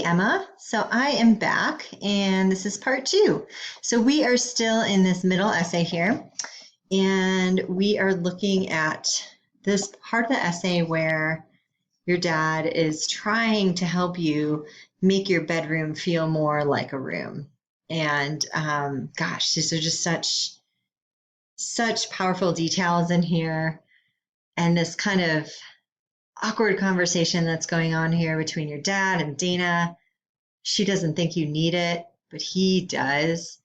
Emma. So I am back, and this is part two. So we are still in this middle essay here, and we are looking at this part of the essay where your dad is trying to help you make your bedroom feel more like a room. And gosh, these are just such powerful details in here, and this kind of awkward conversation that's going on here between your dad and Dana. She doesn't think you need it, but he does.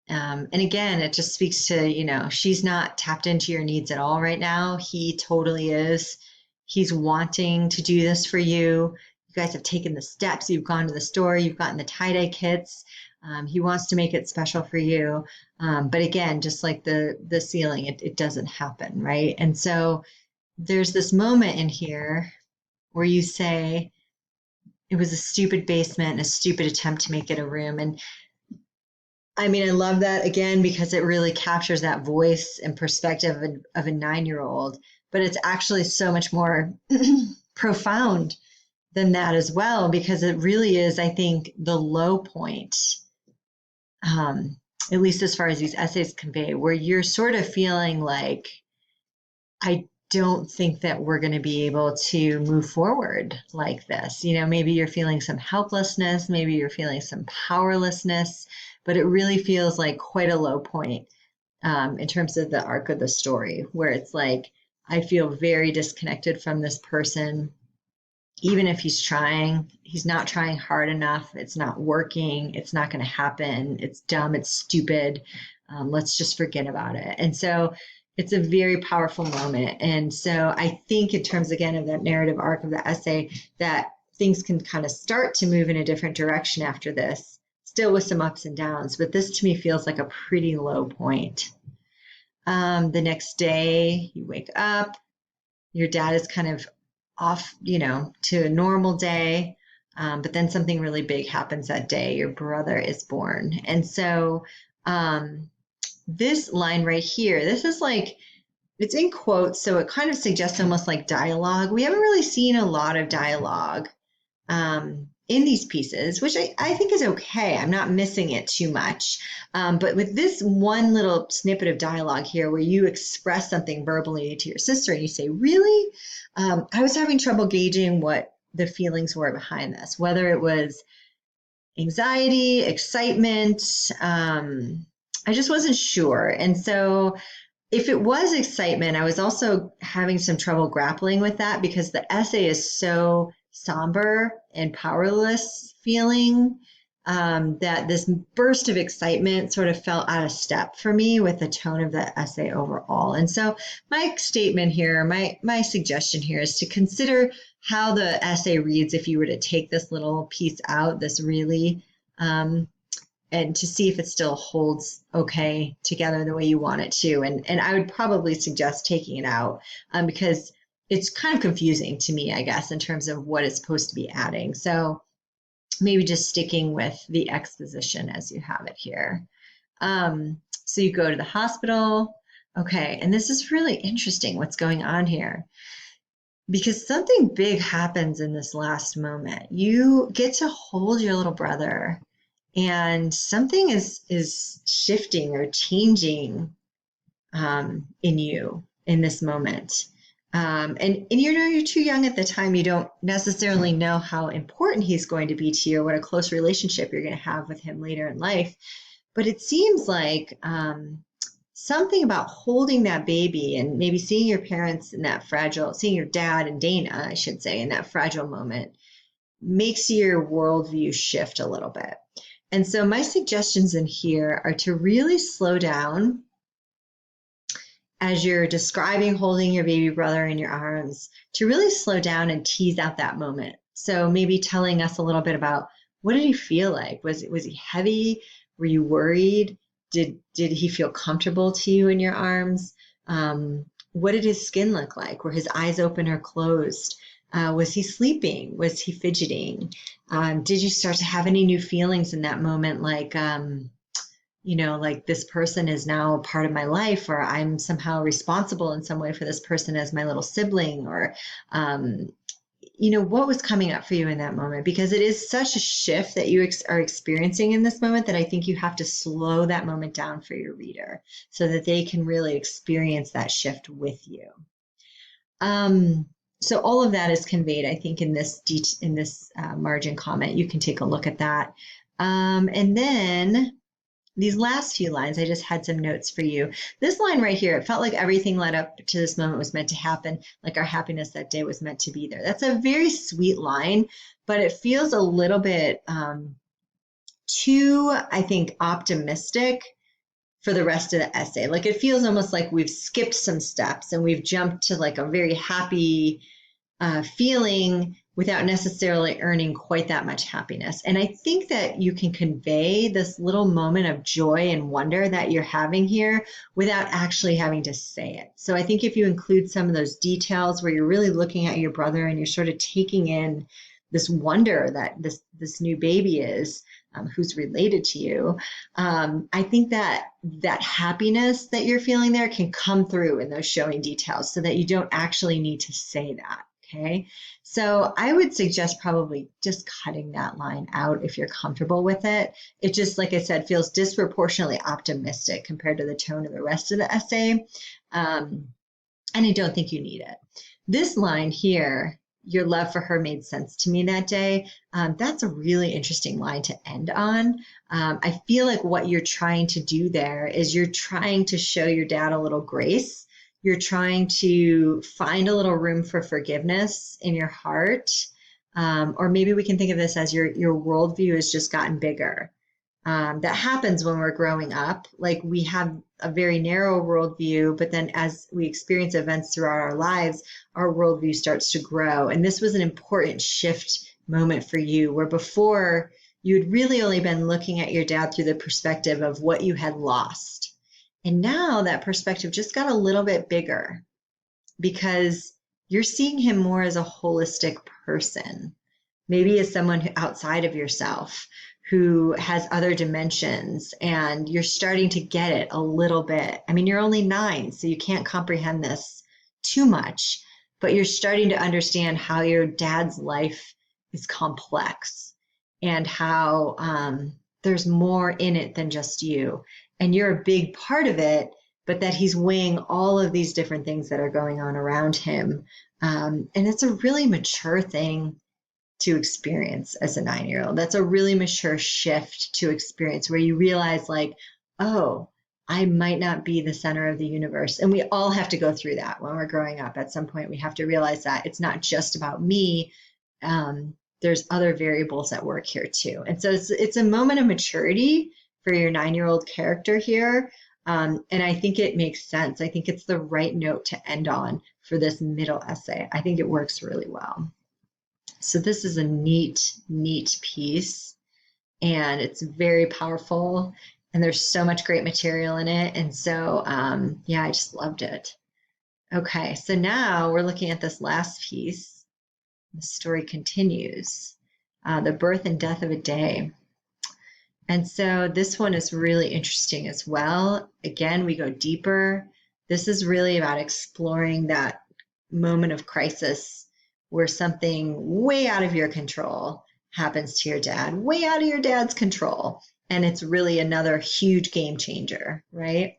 And again, it just speaks to, she's not tapped into your needs at all right now. He totally is. He's wanting to do this for you. You guys have taken the steps. You've gone to the store. You've gotten the tie-dye kits. He wants to make it special for you. But again, just like the ceiling, it doesn't happen, right? And so there's this moment in here where you say, it was a stupid basement and a stupid attempt to make it a room. And I mean, I love that again because it really captures that voice and perspective of a 9-year-old, but it's actually so much more profound than that as well, because it really is, I think, the low point, at least as far as these essays convey, where you're sort of feeling like, I don't think that we're going to be able to move forward like this. Maybe you're feeling some helplessness, maybe you're feeling some powerlessness, but it really feels like quite a low point in terms of the arc of the story, where it's like, I feel very disconnected from this person. Even if he's trying, he's not trying hard enough. It's not working. It's not going to happen. It's dumb. It's stupid. Let's just forget about it. And so it's a very powerful moment. And so I think in terms, again, of that narrative arc of the essay, that things can kind of start to move in a different direction after this, still with some ups and downs. But this to me feels like a pretty low point. The next day, you wake up, your dad is kind of off, to a normal day. But then something really big happens that day. Your brother is born. And so this line right here, this is like, it's in quotes, so it kind of suggests almost like dialogue. We haven't really seen a lot of dialogue in these pieces, which I think is okay. I'm not missing it too much. But with this one little snippet of dialogue here where you express something verbally to your sister and you say, really? I was having trouble gauging what the feelings were behind this, whether it was anxiety, excitement. I just wasn't sure. And so if it was excitement, I was also having some trouble grappling with that because the essay is so somber and powerless feeling that this burst of excitement sort of felt out of step for me with the tone of the essay overall. And so my statement here, my suggestion here is to consider how the essay reads if you were to take this little piece out, this really, and to see if it still holds okay together the way you want it to. And I would probably suggest taking it out because it's kind of confusing to me, I guess, in terms of what it's supposed to be adding. So maybe just sticking with the exposition as you have it here. So you go to the hospital. Okay, and this is really interesting what's going on here because something big happens in this last moment. You get to hold your little brother and something is shifting or changing in you in this moment. And you're too young at the time. You don't necessarily know how important he's going to be to you or what a close relationship you're going to have with him later in life. But it seems like something about holding that baby and maybe seeing your parents in that seeing your dad and Dana, I should say, in that fragile moment makes your worldview shift a little bit. And so my suggestions in here are to really slow down as you're describing holding your baby brother in your arms, to really slow down and tease out that moment. So maybe telling us a little bit about what did he feel like? Was he heavy? Were you worried? Did he feel comfortable to you in your arms? What did his skin look like? Were his eyes open or closed? Was he sleeping? Was he fidgeting? Did you start to have any new feelings in that moment, like, like this person is now a part of my life, or I'm somehow responsible in some way for this person as my little sibling, or what was coming up for you in that moment, because it is such a shift that you are experiencing in this moment that I think you have to slow that moment down for your reader so that they can really experience that shift with you. So all of that is conveyed, I think, in this margin comment. You can take a look at that. And then these last few lines, I just had some notes for you. This line right here, it felt like everything led up to this moment was meant to happen, like our happiness that day was meant to be there. That's a very sweet line, but it feels a little bit too, I think, optimistic for the rest of the essay. Like it feels almost like we've skipped some steps and we've jumped to like a very happy feeling without necessarily earning quite that much happiness. And I think that you can convey this little moment of joy and wonder that you're having here without actually having to say it. So I think if you include some of those details where you're really looking at your brother and you're sort of taking in this wonder that this new baby is, who's related to you, I think that happiness that you're feeling there can come through in those showing details so that you don't actually need to say that. Okay, so I would suggest probably just cutting that line out if you're comfortable with it. It just, like I said, feels disproportionately optimistic compared to the tone of the rest of the essay. And I don't think you need it. This line here, your love for her made sense to me that day. That's a really interesting line to end on. I feel like what you're trying to do there is you're trying to show your dad a little grace. You're trying to find a little room for forgiveness in your heart. Or maybe we can think of this as your worldview has just gotten bigger. That happens when we're growing up. Like we have a very narrow worldview, but then as we experience events throughout our lives, our worldview starts to grow. And this was an important shift moment for you, where before you had really only been looking at your dad through the perspective of what you had lost. And now that perspective just got a little bit bigger because you're seeing him more as a holistic person, maybe as someone outside of yourself who has other dimensions, and you're starting to get it a little bit. I mean, you're only 9, so you can't comprehend this too much, but you're starting to understand how your dad's life is complex and how there's more in it than just you. And you're a big part of it, but that he's weighing all of these different things that are going on around him. And it's a really mature thing to experience as a 9-year-old. That's a really mature shift to experience where you realize like, oh, I might not be the center of the universe. And we all have to go through that when we're growing up. At some point, we have to realize that it's not just about me. There's other variables at work here too. And so it's a moment of maturity for your 9-year-old character here. And I think it makes sense. I think it's the right note to end on for this middle essay. I think it works really well. So this is a neat piece, and it's very powerful, and there's so much great material in it. And so, yeah, I just loved it. Okay, so now we're looking at this last piece. The story continues, the birth and death of a day. And so this one is really interesting as well. Again, we go deeper. This is really about exploring that moment of crisis where something way out of your control happens to your dad, way out of your dad's control. And it's really another huge game changer, right?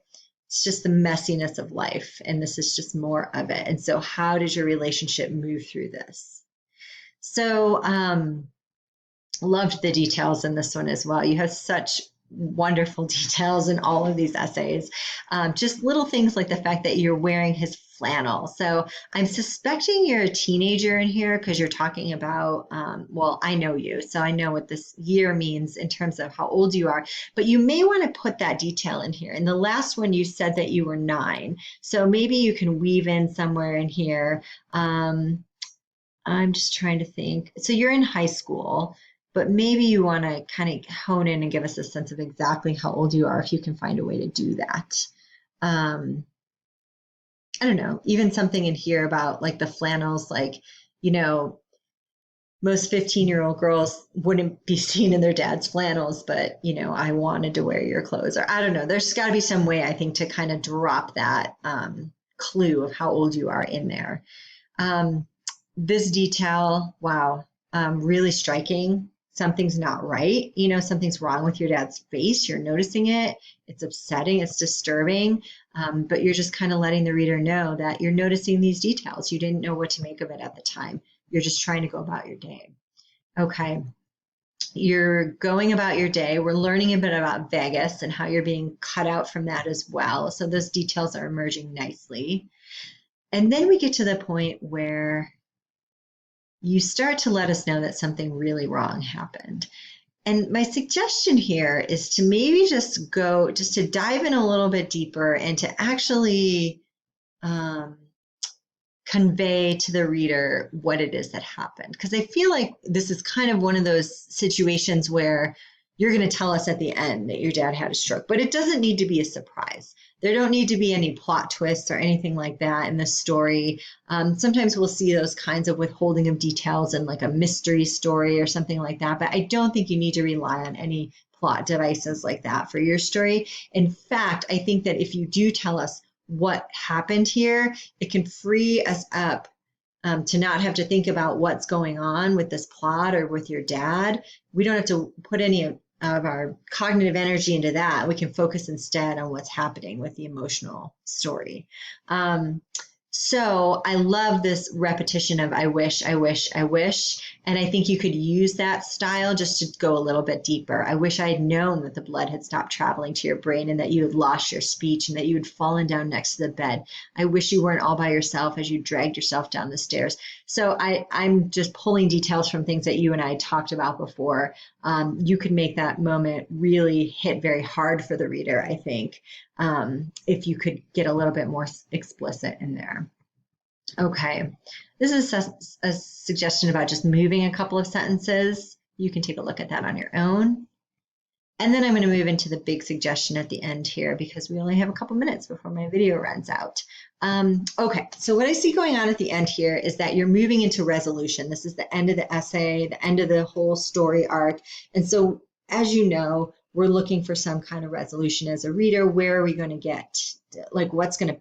It's just the messiness of life. And this is just more of it. And so how does your relationship move through this? So, loved the details in this one as well. You have such wonderful details in all of these essays. Just little things like the fact that you're wearing his flannel. So I'm suspecting you're a teenager in here because you're talking about, well, I know you, so I know what this year means in terms of how old you are, but you may want to put that detail in here. In the last one, you said that you were 9. So maybe you can weave in somewhere in here. I'm just trying to think. So you're in high school, but maybe you want to kind of hone in and give us a sense of exactly how old you are if you can find a way to do that. I don't know, even something in here about like the flannels, like, you know, most 15-year-old girls wouldn't be seen in their dad's flannels, but, you know, I wanted to wear your clothes, or I don't know. There's got to be some way, I think, to kind of drop that clue of how old you are in there. this detail, wow, really striking. Something's not right. You know, something's wrong with your dad's face. You're noticing it. It's upsetting. It's disturbing. But you're just kind of letting the reader know that you're noticing these details. You didn't know what to make of it at the time. You're just trying to go about your day. Okay. You're going about your day. We're learning a bit about Vegas and how you're being cut out from that as well. So those details are emerging nicely. And then we get to the point where you start to let us know that something really wrong happened. And my suggestion here is to maybe just to dive in a little bit deeper and to actually um, convey to the reader what it is that happened. Because I feel like this is kind of one of those situations where you're going to tell us at the end that your dad had a stroke, but it doesn't need to be a surprise. There don't need to be any plot twists or anything like that in the story. Sometimes we'll see those kinds of withholding of details in like a mystery story or something like that, but I don't think you need to rely on any plot devices like that for your story. In fact, I think that if you do tell us what happened here, it can free us up to not have to think about what's going on with this plot or with your dad. We don't have to put any of our cognitive energy into that. We can focus instead on what's happening with the emotional story. So I love this repetition of I wish, I wish, I wish. And I think you could use that style just to go a little bit deeper. I wish I had known that the blood had stopped traveling to your brain and that you had lost your speech and that you had fallen down next to the bed. I wish you weren't all by yourself as you dragged yourself down the stairs. So I'm just pulling details from things that you and I talked about before. You could make that moment really hit very hard for the reader, I think, if you could get a little bit more explicit in there. Okay, this is a suggestion about just moving a couple of sentences. You can take a look at that on your own. And then I'm going to move into the big suggestion at the end here because we only have a couple minutes before my video runs out. Okay, so what I see going on at the end here is that you're moving into resolution. This is the end of the essay, the end of the whole story arc. And so, as you know, we're looking for some kind of resolution as a reader. Where are we going to get? Like, what's going to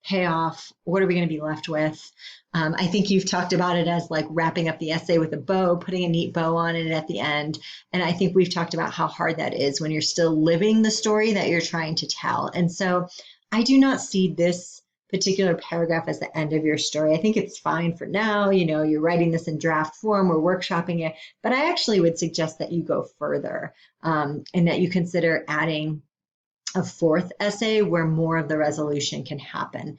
pay off? What are we going to be left with? I think you've talked about it as like wrapping up the essay with a bow, putting a neat bow on it at the end. And I think we've talked about how hard that is when you're still living the story that you're trying to tell. And so I do not see this particular paragraph as the end of your story. I think it's fine for now. You know, you're writing this in draft form, we're workshopping it, but I actually would suggest that you go further and that you consider adding a fourth essay where more of the resolution can happen.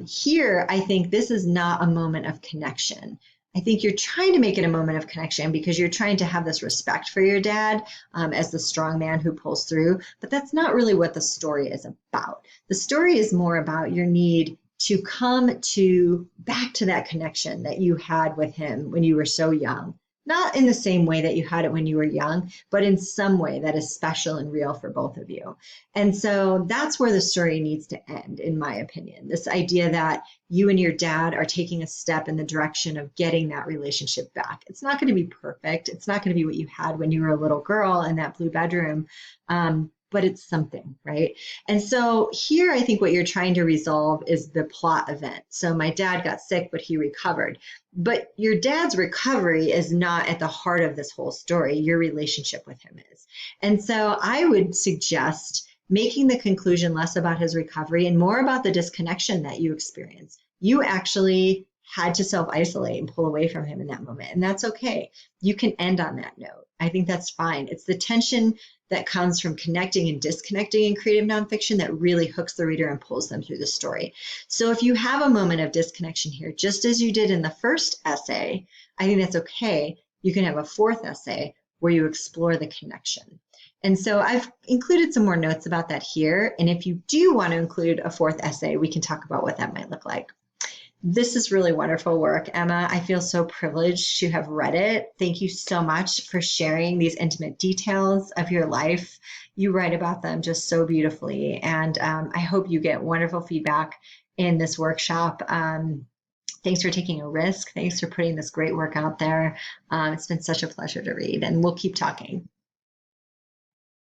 Here, I think this is not a moment of connection. I think you're trying to make it a moment of connection because you're trying to have this respect for your dad as the strong man who pulls through, but that's not really what the story is about. The story is more about your need to come to back to that connection that you had with him when you were so young. Not in the same way that you had it when you were young, but in some way that is special and real for both of you. And so that's where the story needs to end, in my opinion. This idea that you and your dad are taking a step in the direction of getting that relationship back. It's not going to be perfect. It's not going to be what you had when you were a little girl in that blue bedroom. But it's something, right? And so here, I think what you're trying to resolve is the plot event. So my dad got sick, but he recovered. But your dad's recovery is not at the heart of this whole story. Your relationship with him is. And so I would suggest making the conclusion less about his recovery and more about the disconnection that you experience. You actually had to self-isolate and pull away from him in that moment. And that's okay. You can end on that note. I think that's fine. It's the tension that comes from connecting and disconnecting in creative nonfiction that really hooks the reader and pulls them through the story. So if you have a moment of disconnection here, just as you did in the first essay, I think that's okay. You can have a fourth essay where you explore the connection. And so I've included some more notes about that here. And if you do want to include a fourth essay, we can talk about what that might look like. This is really wonderful work, Emma. I feel so privileged to have read it. Thank you so much for sharing these intimate details of your life. You write about them just so beautifully, and I hope you get wonderful feedback in this workshop. Thanks for taking a risk. Thanks for putting this great work out there. It's been such a pleasure to read, and we'll keep talking.